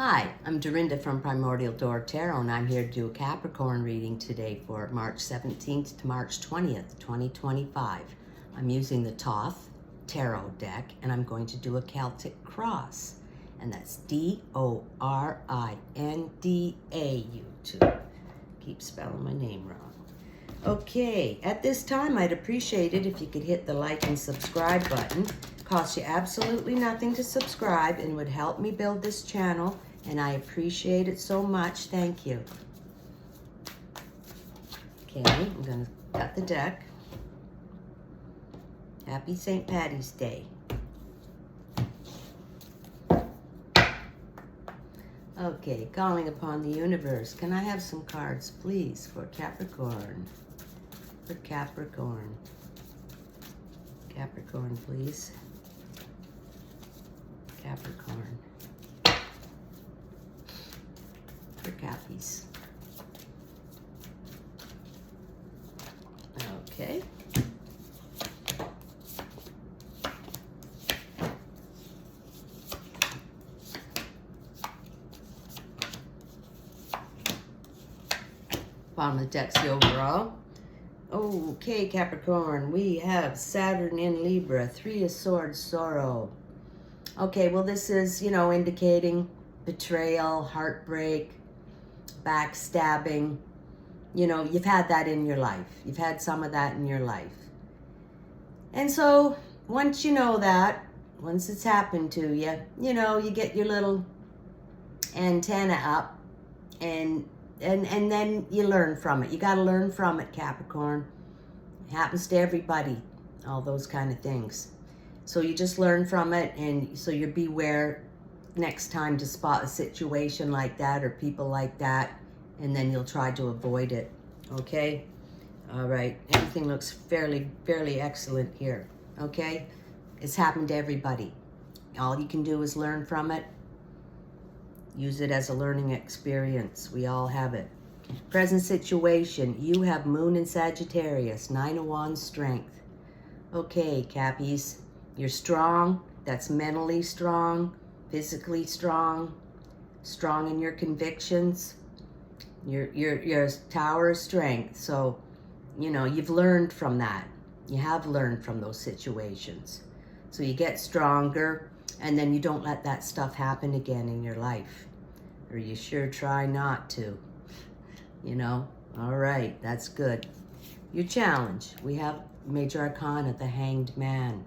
Hi, I'm Dorinda from Primordial Door Tarot, and I'm here to do a Capricorn reading today for March 17th to March 20th, 2025. I'm using the Thoth Tarot deck, and I'm going to do a Celtic cross, and that's D-O-R-I-N-D-A, you two. Keep spelling my name wrong. Okay, at this time, I'd appreciate it if you could hit the like and subscribe button. Costs you absolutely nothing to subscribe and would help me build this channel, and I appreciate it so much. Thank you. Okay, I'm going to cut the deck. Happy St. Patty's Day. Okay, calling upon the universe. Can I have some cards, please, for Capricorn? For Capricorn. Capricorn, please. Capricorn. For Cappies. Okay. Bottom of the deck's the overall. Okay, Capricorn, we have Saturn in Libra, Three of Swords, Sorrow. Okay, well, this is, indicating betrayal, heartbreak, backstabbing. You've had that in your life. You've had some of that in your life. And so once you know that, once it's happened to you, you get your little antenna up and then you learn from it. You got to learn from it, Capricorn. It happens to everybody, all those kind of things. So you just learn from it, and so you beware next time to spot a situation like that or people like that, and then you'll try to avoid it, okay? All right, everything looks fairly excellent here, okay? It's happened to everybody. All you can do is learn from it. Use it as a learning experience. We all have it. Present situation, you have Moon in Sagittarius, Nine of Wands, Strength. Okay, Cappies, you're strong. That's mentally strong, physically strong, strong in your convictions. You're a tower of strength. So, you've learned from that. You have learned from those situations. So you get stronger, and then you don't let that stuff happen again in your life. Or you sure try not to. All right, that's good. Your challenge, we have Major Arcana, the Hanged Man.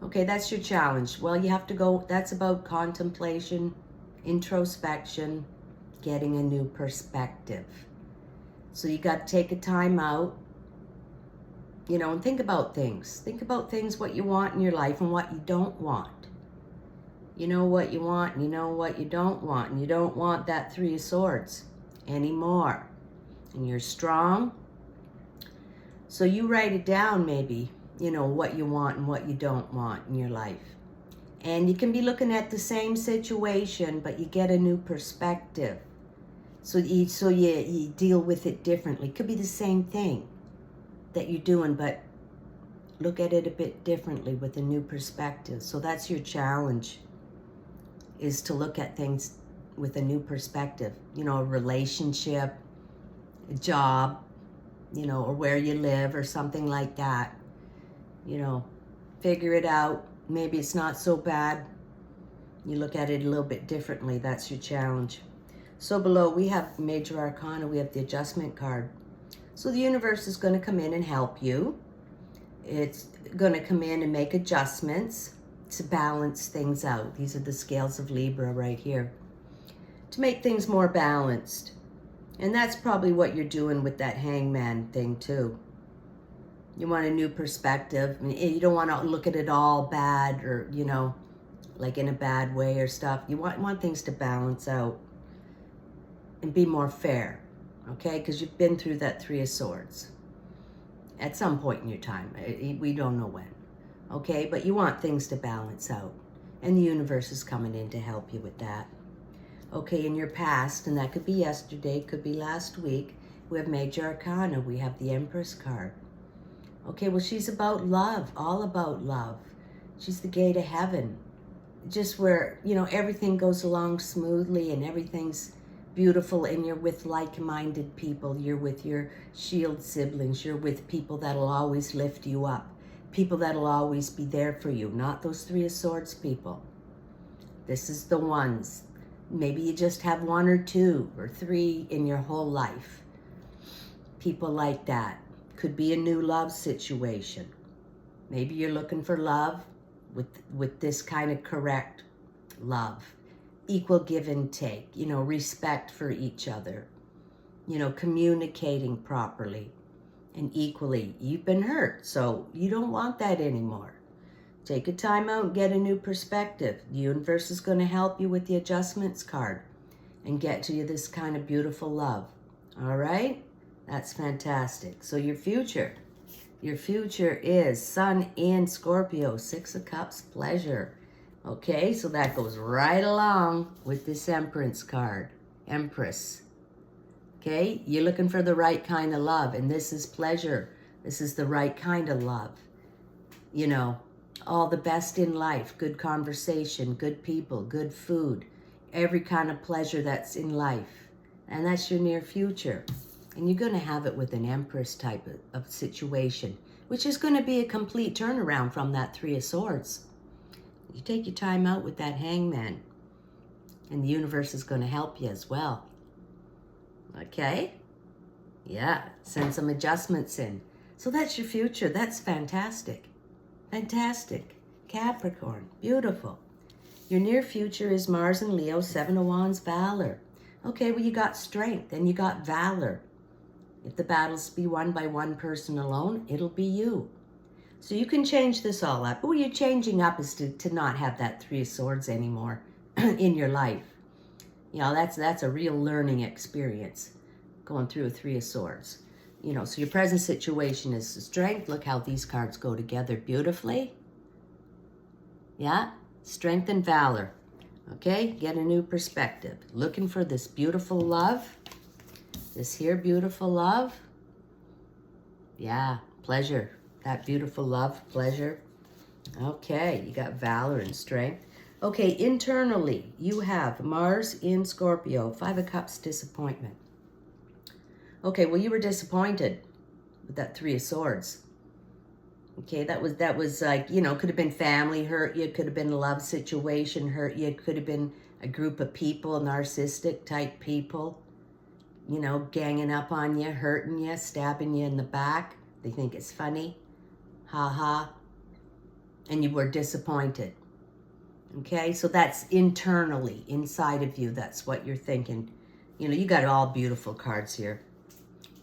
Okay, that's your challenge. Well, you have to go, that's about contemplation, introspection, getting a new perspective. So you got to take a time out, and think about things. Think about things, what you want in your life and what you don't want. You know what you want and you know what you don't want. And you don't want that Three of Swords anymore. And you're strong. So you write it down maybe, what you want and what you don't want in your life. And you can be looking at the same situation, but you get a new perspective. So you deal with it differently. Could be the same thing that you're doing, but look at it a bit differently with a new perspective. So that's your challenge, is to look at things with a new perspective. A relationship, a job, or where you live or something like that. Figure it out. Maybe it's not so bad. You look at it a little bit differently. That's your challenge. So below we have Major Arcana. We have the Adjustment card. So the universe is going to come in and help you. It's going to come in and make adjustments to balance things out. These are the scales of Libra right here. To make things more balanced. And that's probably what you're doing with that Hangman thing too. You want a new perspective. I mean, you don't want to look at it all bad or, like in a bad way or stuff. You want things to balance out and be more fair, okay? Because you've been through that Three of Swords at some point in your time. We don't know when, okay? But you want things to balance out. And the universe is coming in to help you with that. Okay, in your past, and that could be yesterday, could be last week, we have Major Arcana. We have the Empress card. Okay, well, she's about love, all about love. She's the gate of heaven. just where, you know, everything goes along smoothly and everything's beautiful, and you're with like-minded people. You're with your shield siblings. You're with people that'll always lift you up. People that'll always be there for you. Not those Three of Swords people. This is the ones. Maybe you just have one or two or three in your whole life. People like that. Could be a new love situation. Maybe you're looking for love with this kind of correct love. Equal give and take, you know, respect for each other, you know, communicating properly and equally. You've been hurt, so you don't want that anymore. Take a time out and get a new perspective. The universe is going to help you with the adjustments card and get to you this kind of beautiful love. All right? That's fantastic. So your future is Sun in Scorpio, Six of Cups, pleasure. Okay, so that goes right along with this Empress card, Empress. Okay, you're looking for the right kind of love, and this is pleasure. This is the right kind of love. You know, all the best in life, good conversation, good people, good food, every kind of pleasure that's in life. And that's your near future. And you're going to have it with an Empress type of situation, which is going to be a complete turnaround from that Three of Swords. You take your time out with that Hangman, and the universe is going to help you as well. Okay? Yeah, send some adjustments in. So that's your future. That's fantastic. Fantastic. Capricorn, beautiful. Your near future is Mars and Leo, Seven of Wands, Valor. Okay, well, you got strength and you got valor. If the battles be won by one person alone, it'll be you. So you can change this all up. But what you're changing up is to not have that Three of Swords anymore in your life. You know, that's a real learning experience, going through a Three of Swords. You know, so your present situation is strength. Look how these cards go together beautifully. Yeah, strength and valor. Okay, get a new perspective. Looking for this beautiful love. This here beautiful love. Yeah, pleasure. That beautiful love, pleasure. Okay, you got valor and strength. Okay, internally, you have Mars in Scorpio, Five of Cups, disappointment. Okay, well, you were disappointed with that Three of Swords. Okay, that was like, you know, could have been family hurt you, could have been a love situation hurt you, could have been a group of people, narcissistic type people, you know, ganging up on you, hurting you, stabbing you in the back. They think it's funny. Ha ha. And you were disappointed. Okay, so that's internally, inside of you. That's what you're thinking. You know, you got all beautiful cards here.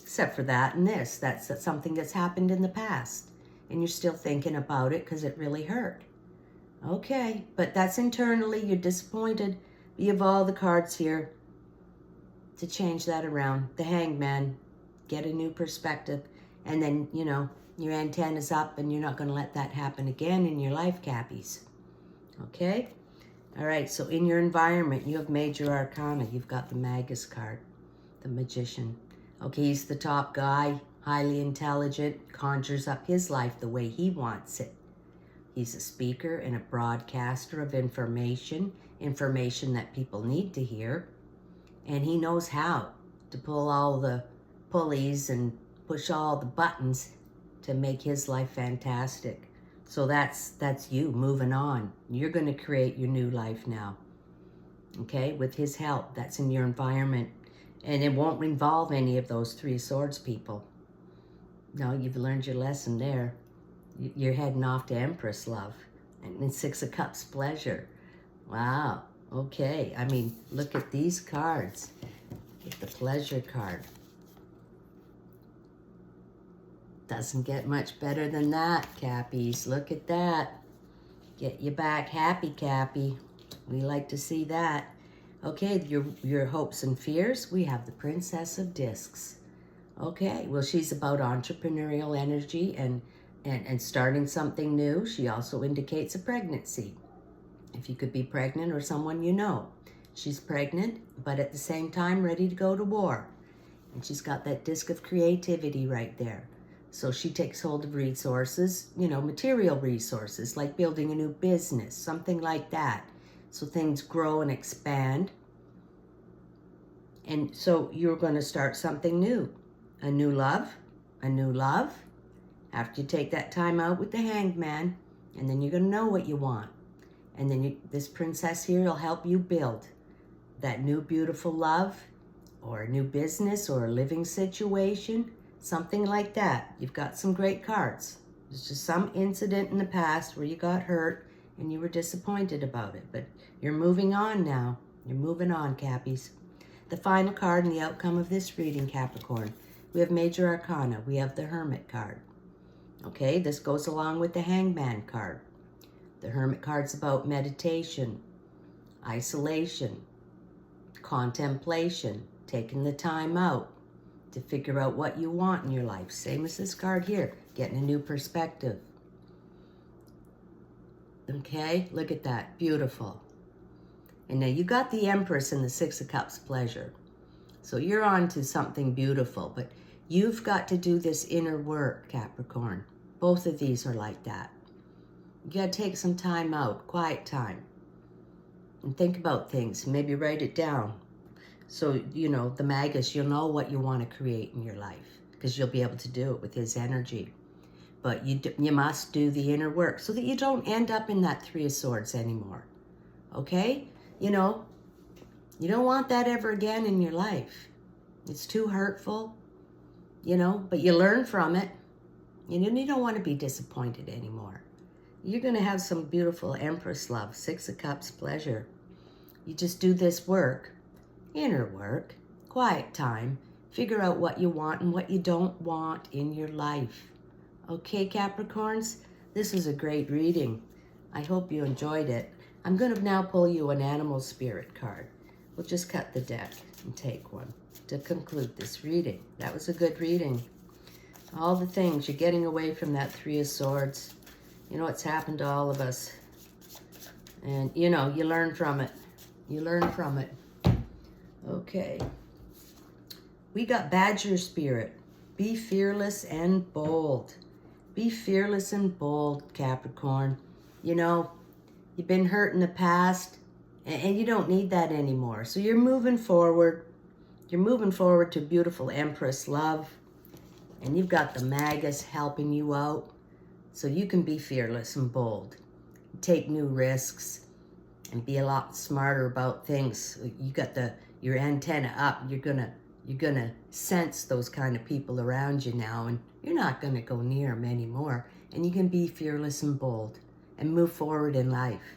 Except for that and this. That's something that's happened in the past. And you're still thinking about it because it really hurt. Okay, but that's internally. You're disappointed. You have all the cards here to change that around. The Hangman. Get a new perspective. And then, you know, your antenna's up and you're not going to let that happen again in your life, Cappies. Okay? All right, so in your environment, you have major arcana. You've got the Magus card, the Magician. Okay, he's the top guy, highly intelligent, conjures up his life the way he wants it. He's a speaker and a broadcaster of information that people need to hear. And he knows how to pull all the pulleys and push all the buttons to make his life fantastic. So that's you moving on. You're going to create your new life now. Okay, with his help. That's in your environment. And it won't involve any of those Three of Swords people. No, you've learned your lesson there. You're heading off to Empress love. And then Six of Cups, pleasure. Wow. Okay. I mean, look at these cards. Get the pleasure card. Doesn't get much better than that, Cappies. Look at that. Get you back happy, Cappy. We like to see that. Okay, your hopes and fears. We have the Princess of Discs. Okay, well, she's about entrepreneurial energy and starting something new. She also indicates a pregnancy. If you could be pregnant or someone you know. She's pregnant, but at the same time ready to go to war. And she's got that disc of creativity right there. So she takes hold of resources, you know, material resources, like building a new business, something like that. so things grow and expand. And so you're going to start something new, a new love, a new love. After you take that time out with the Hanged Man, and then you're going to know what you want. And then this princess here will help you build that new beautiful love, or a new business, or a living situation, something like that. You've got some great cards. There's just some incident in the past where you got hurt and you were disappointed about it. But you're moving on now. You're moving on, Cappies. The final card and the outcome of this reading, Capricorn. We have Major Arcana. We have the Hermit card. Okay, this goes along with the Hangman card. The Hermit card's about meditation, isolation, contemplation, taking the time out to figure out what you want in your life. Same as this card here, getting a new perspective. Okay, look at that, beautiful. And now you got the Empress and the Six of Cups, pleasure. So you're on to something beautiful, but you've got to do this inner work, Capricorn. Both of these are like that. You got to take some time out, quiet time, and think about things. Maybe write it down. So, you know, the Magus, you'll know what you want to create in your life because you'll be able to do it with his energy. But you must do the inner work so that you don't end up in that Three of Swords anymore. Okay? You know, you don't want that ever again in your life. It's too hurtful, you know, but you learn from it. You don't want to be disappointed anymore. You're going to have some beautiful Empress love, Six of Cups, pleasure. You just do this work, inner work, quiet time, figure out what you want and what you don't want in your life. Okay, Capricorns, this was a great reading. I hope you enjoyed it. I'm going to now pull you an Animal Spirit card. We'll just cut the deck and take one to conclude this reading. That was a good reading. All the things, you're getting away from that Three of Swords. You know, it's happened to all of us. And, you know, you learn from it. You learn from it. Okay. We got Badger Spirit. Be fearless and bold. Be fearless and bold, Capricorn. You know, you've been hurt in the past, and you don't need that anymore. So you're moving forward. You're moving forward to beautiful Empress love. And you've got the Magus helping you out. So you can be fearless and bold. Take new risks and be a lot smarter about things. You got your antenna up. You're gonna sense those kind of people around you now, and you're not gonna go near them anymore. And you can be fearless and bold and move forward in life.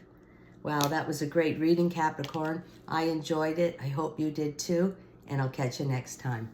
Wow, that was a great reading, Capricorn. I enjoyed it. I hope you did too. And I'll catch you next time.